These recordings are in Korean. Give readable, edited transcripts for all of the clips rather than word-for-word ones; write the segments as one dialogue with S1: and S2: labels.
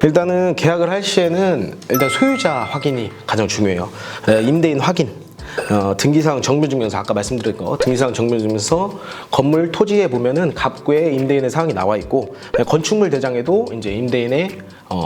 S1: 일단은 계약을 할 시에는 일단 소유자 확인이 가장 중요해요. 임대인 확인, 등기사항 정보증명서, 아까 말씀드린 거 등기사항 정보증명서, 건물 토지에 보면은 갑구에 임대인의 사항이 나와 있고, 건축물 대장에도 이제 임대인의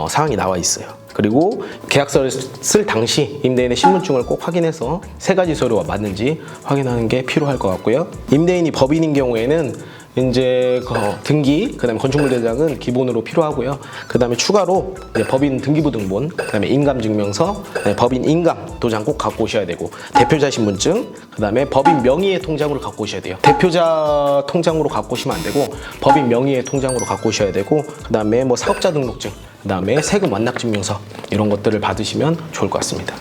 S1: 사항이 나와 있어요. 그리고 계약서를 쓸 당시 임대인의 신분증을 꼭 확인해서 세 가지 서류가 맞는지 확인하는 게 필요할 것 같고요. 임대인이 법인인 경우에는 이제 등기, 그다음에 건축물 대장은 기본으로 필요하고요. 그다음에 추가로 이제 법인 등기부등본, 그다음에 인감증명서, 법인 인감 도장 꼭 갖고 오셔야 되고, 대표자 신분증, 그다음에 법인 명의의 통장으로 갖고 오셔야 돼요. 대표자 통장으로 갖고 오시면 안 되고 법인 명의의 통장으로 갖고 오셔야 되고, 그다음에 뭐 사업자 등록증, 그다음에 세금 완납증명서, 이런 것들을 받으시면 좋을 것 같습니다.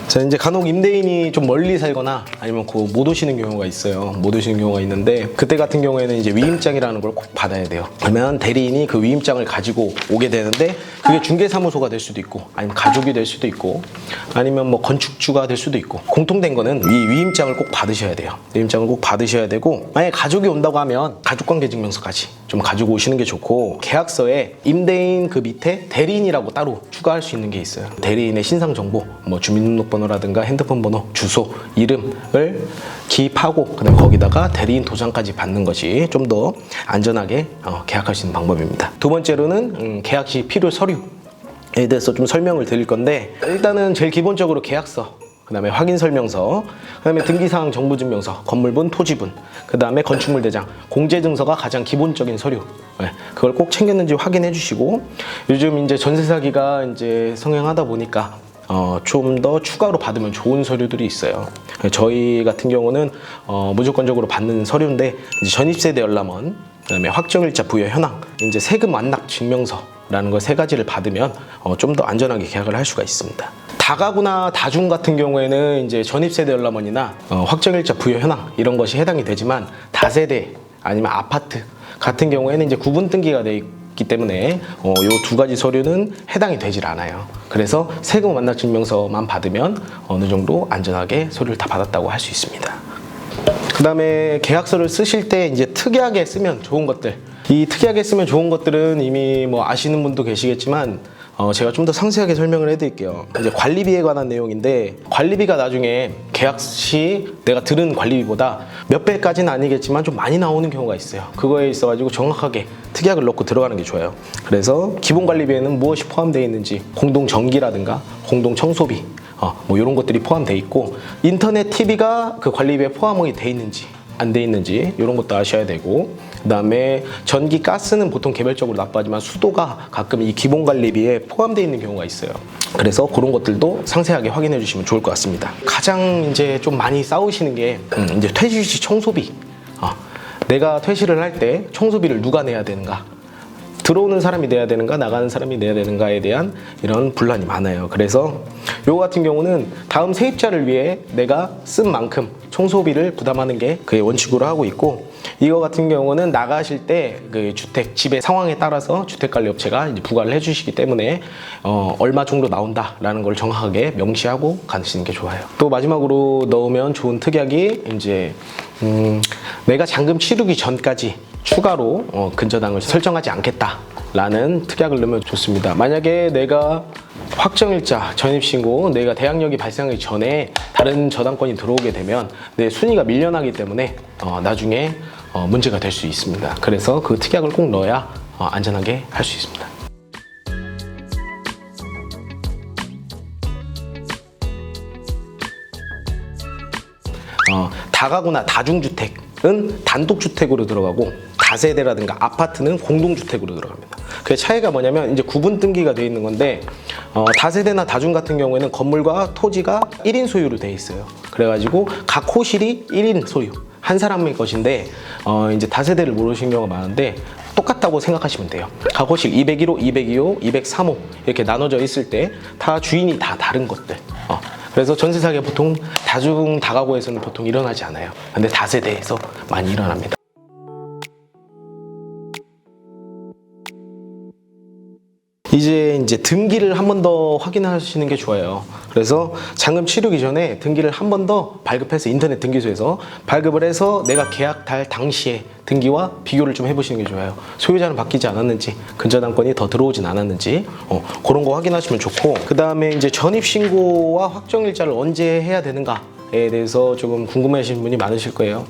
S1: 자, 이제 간혹 임대인이 좀 멀리 살거나 아니면 못 오시는 경우가 있어요. 못 오시는 경우가 있는데, 그때 같은 경우에는 이제 위임장이라는 걸 꼭 받아야 돼요. 그러면 대리인이 그 위임장을 가지고 오게 되는데, 그게 중개사무소가 될 수도 있고, 아니면 가족이 될 수도 있고, 아니면 뭐 건축주가 될 수도 있고, 공통된 거는 이 위임장을 꼭 받으셔야 돼요. 위임장을 꼭 받으셔야 되고, 만약에 가족이 온다고 하면 가족관계증명서까지 좀 가지고 오시는 게 좋고, 계약서에 임대인 그 밑에 대리인이라고 따로 추가할 수 있는 게 있어요. 대리인의 신상 정보, 뭐 주민등록번호라든가 핸드폰 번호, 주소, 이름을 기입하고, 그다음에 거기다가 대리인 도장까지 받는 것이 좀 더 안전하게 계약할 수 있는 방법입니다. 두 번째로는 계약 시 필요 서류에 대해서 좀 설명을 드릴 건데, 일단은 제일 기본적으로 계약서, 그 다음에 확인설명서, 그 다음에 등기사항 정보증명서, 건물분, 토지분, 그 다음에 건축물 대장, 공제증서가 가장 기본적인 서류. 그걸 꼭 챙겼는지 확인해 주시고, 요즘 이제 전세 사기가 이제 성행하다 보니까 좀 더 추가로 받으면 좋은 서류들이 있어요. 저희 같은 경우는 무조건적으로 받는 서류인데, 이제 전입세대 열람원, 그다음에 확정일자 부여 현황, 이제 세금 완납 증명서라는 거 세 가지를 받으면 좀 더 안전하게 계약을 할 수가 있습니다. 다가구나 다중 같은 경우에는 이제 전입세대 열람원이나 확정일자 부여 현황, 이런 것이 해당이 되지만, 다세대 아니면 아파트 같은 경우에는 이제 구분 등기가 돼 있기 때문에 요 두 가지 서류는 해당이 되질 않아요. 그래서 세금 완납 증명서만 받으면 어느 정도 안전하게 서류를 다 받았다고 할 수 있습니다. 그 다음에 계약서를 쓰실 때 이제 특이하게 쓰면 좋은 것들, 이 특이하게 쓰면 좋은 것들은 이미 뭐 아시는 분도 계시겠지만, 제가 좀 더 상세하게 설명을 해드릴게요. 이제 관리비에 관한 내용인데, 관리비가 나중에 계약 시 내가 들은 관리비보다 몇 배까지는 아니겠지만 좀 많이 나오는 경우가 있어요. 그거에 있어가지고 정확하게 특약을 넣고 들어가는 게 좋아요. 그래서 기본 관리비에는 무엇이 포함되어 있는지, 공동 전기라든가 공동 청소비, 뭐 이런 것들이 포함되어 있고, 인터넷 TV가 그 관리비에 포함이 돼 있는지 안 돼 있는지 이런 것도 아셔야 되고, 그 다음에 전기, 가스는 보통 개별적으로 납부하지만 수도가 가끔 이 기본 관리비에 포함되어 있는 경우가 있어요. 그래서 그런 것들도 상세하게 확인해 주시면 좋을 것 같습니다. 가장 이제 좀 많이 싸우시는 게 이제 퇴실 시 청소비. 내가 퇴실을 할 때 청소비를 누가 내야 되는가? 들어오는 사람이 내야 되는가, 나가는 사람이 내야 되는가에 대한 이런 분란이 많아요. 그래서 요거 같은 경우는 다음 세입자를 위해 내가 쓴 만큼 청소비를 부담하는 게 그의 원칙으로 하고 있고, 이거 같은 경우는 나가실 때 그 주택, 집의 상황에 따라서 주택관리업체가 이제 부과를 해주시기 때문에 얼마 정도 나온다라는 걸 정확하게 명시하고 가시는 게 좋아요. 또 마지막으로 넣으면 좋은 특약이 이제 내가 잔금 치르기 전까지 추가로 근저당을 설정하지 않겠다라는 특약을 넣으면 좋습니다. 만약에 내가 확정일자, 전입신고, 내가 대항력이 발생하기 전에 다른 저당권이 들어오게 되면 내 순위가 밀려나기 때문에 나중에 문제가 될 수 있습니다. 그래서 그 특약을 꼭 넣어야 안전하게 할 수 있습니다. 다가구나 다중주택은 단독주택으로 들어가고, 다세대라든가 아파트는 공동주택으로 들어갑니다. 그 차이가 뭐냐면, 이제 구분 등기가 되어 있는 건데, 다세대나 다중 같은 경우에는 건물과 토지가 1인 소유로 되어 있어요. 그래가지고 각 호실이 1인 소유, 한 사람의 것인데, 이제 다세대를 모르시는 경우가 많은데 똑같다고 생각하시면 돼요. 각 호실 201호, 202호, 203호 이렇게 나눠져 있을 때 다 주인이 다 다른 것들. 그래서 전세 사기가 보통 다중 다가구에서는 보통 일어나지 않아요. 근데 다세대에서 많이 일어납니다. 이제 등기를 한 번 더 확인하시는 게 좋아요. 그래서 잔금 치르기 전에 등기를 한 번 더 발급해서 인터넷 등기소에서 발급을 해서 내가 계약할 당시에 등기와 비교를 좀 해보시는 게 좋아요. 소유자는 바뀌지 않았는지, 근저당권이 더 들어오진 않았는지 그런 거 확인하시면 좋고, 그 다음에 이제 전입신고와 확정일자를 언제 해야 되는가에 대해서 조금 궁금해하시는 분이 많으실 거예요.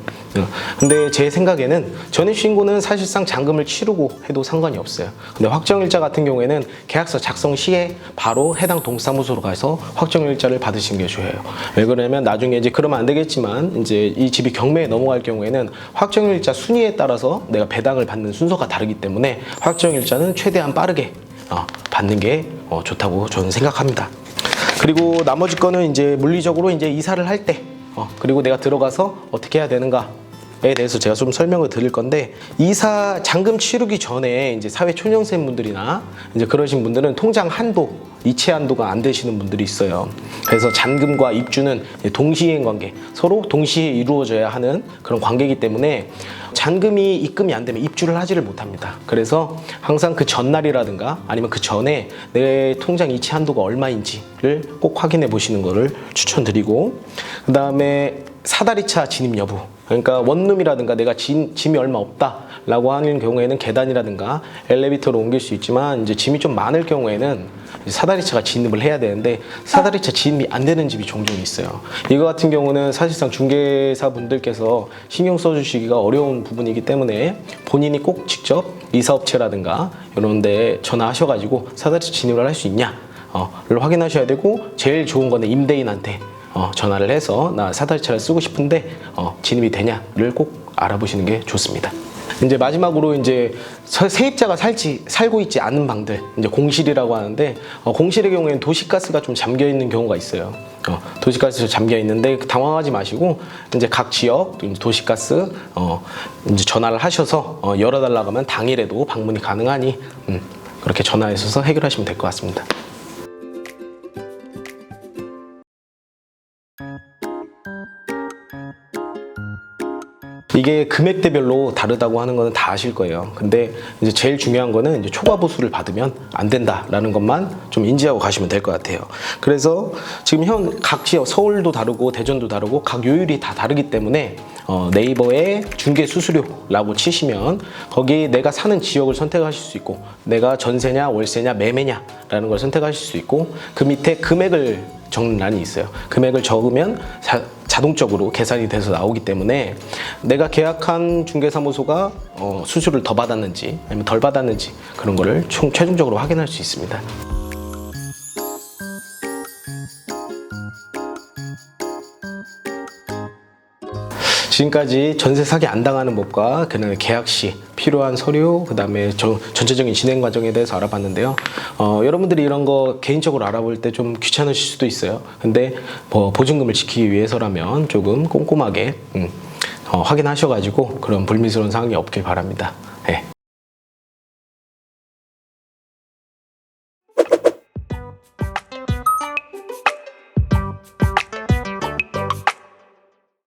S1: 근데 제 생각에는 전입신고는 사실상 잔금을 치르고 해도 상관이 없어요. 근데 확정일자 같은 경우에는 계약서 작성 시에 바로 해당 동사무소로 가서 확정일자를 받으시는 게 좋아요. 왜 그러냐면 나중에 이제 그러면 안 되겠지만 이제 이 집이 경매에 넘어갈 경우에는 확정일자 순위에 따라서 내가 배당을 받는 순서가 다르기 때문에 확정일자는 최대한 빠르게 받는 게 좋다고 저는 생각합니다. 그리고 나머지 거는 이제 물리적으로 이제 이사를 할 때 그리고 내가 들어가서 어떻게 해야 되는가에 대해서 제가 좀 설명을 드릴 건데, 이사 잔금 치르기 전에 이제 사회 초년생 분들이나 이제 그러신 분들은 통장 한도, 이체 한도가 안 되시는 분들이 있어요. 그래서 잔금과 입주는 동시행 관계, 서로 동시에 이루어져야 하는 그런 관계이기 때문에 잔금이 입금이 안 되면 입주를 하지를 못합니다. 그래서 항상 그 전날이라든가 아니면 그 전에 내 통장 이체 한도가 얼마인지를 꼭 확인해 보시는 것을 추천드리고, 그 다음에 사다리차 진입 여부, 그러니까 원룸이라든가 내가 짐이 얼마 없다라고 하는 경우에는 계단이라든가 엘리베이터로 옮길 수 있지만, 이제 짐이 좀 많을 경우에는 사다리차가 진입을 해야 되는데 사다리차 진입이 안 되는 집이 종종 있어요. 이거 같은 경우는 사실상 중개사 분들께서 신경 써주시기가 어려운 부분이기 때문에 본인이 꼭 직접 이사업체라든가 이런 데 전화하셔가지고 사다리차 진입을 할 수 있냐를 확인하셔야 되고, 제일 좋은 거는 임대인한테 전화를 해서 나 사다리차를 쓰고 싶은데 진입이 되냐를 꼭 알아보시는 게 좋습니다. 이제 마지막으로 이제 세입자가 살고 있지 않은 방들, 이제 공실이라고 하는데, 공실의 경우에는 도시가스가 좀 잠겨 있는 경우가 있어요. 도시가스 잠겨 있는데 당황하지 마시고 이제 각 지역 도시가스 이제 전화를 하셔서 열어달라고 하면 당일에도 방문이 가능하니 그렇게 전화하셔서 해결하시면 될 것 같습니다. 이게 금액대별로 다르다고 하는 거는 다 아실 거예요. 근데 이제 제일 중요한 거는 이제 초과 보수를 받으면 안 된다라는 것만 좀 인지하고 가시면 될 것 같아요. 그래서 지금 각 지역, 서울도 다르고 대전도 다르고 각 요율이 다 다르기 때문에 네이버에 중개 수수료라고 치시면 거기 내가 사는 지역을 선택하실 수 있고, 내가 전세냐 월세냐 매매냐라는 걸 선택하실 수 있고, 그 밑에 금액을 적는 란이 있어요. 금액을 적으면 자동적으로 계산이 돼서 나오기 때문에 내가 계약한 중개사무소가 수수료를 더 받았는지 아니면 덜 받았는지 그런 거를 최종적으로 확인할 수 있습니다. 지금까지 전세 사기 안 당하는 법과 그다음에 계약 시 필요한 서류, 그다음에 전체적인 진행 과정에 대해서 알아봤는데요. 여러분들이 이런 거 개인적으로 알아볼 때 좀 귀찮으실 수도 있어요. 근데 보증금을 지키기 위해서라면 조금 꼼꼼하게 확인하셔가지고 그런 불미스러운 사항이 없길 바랍니다. 네.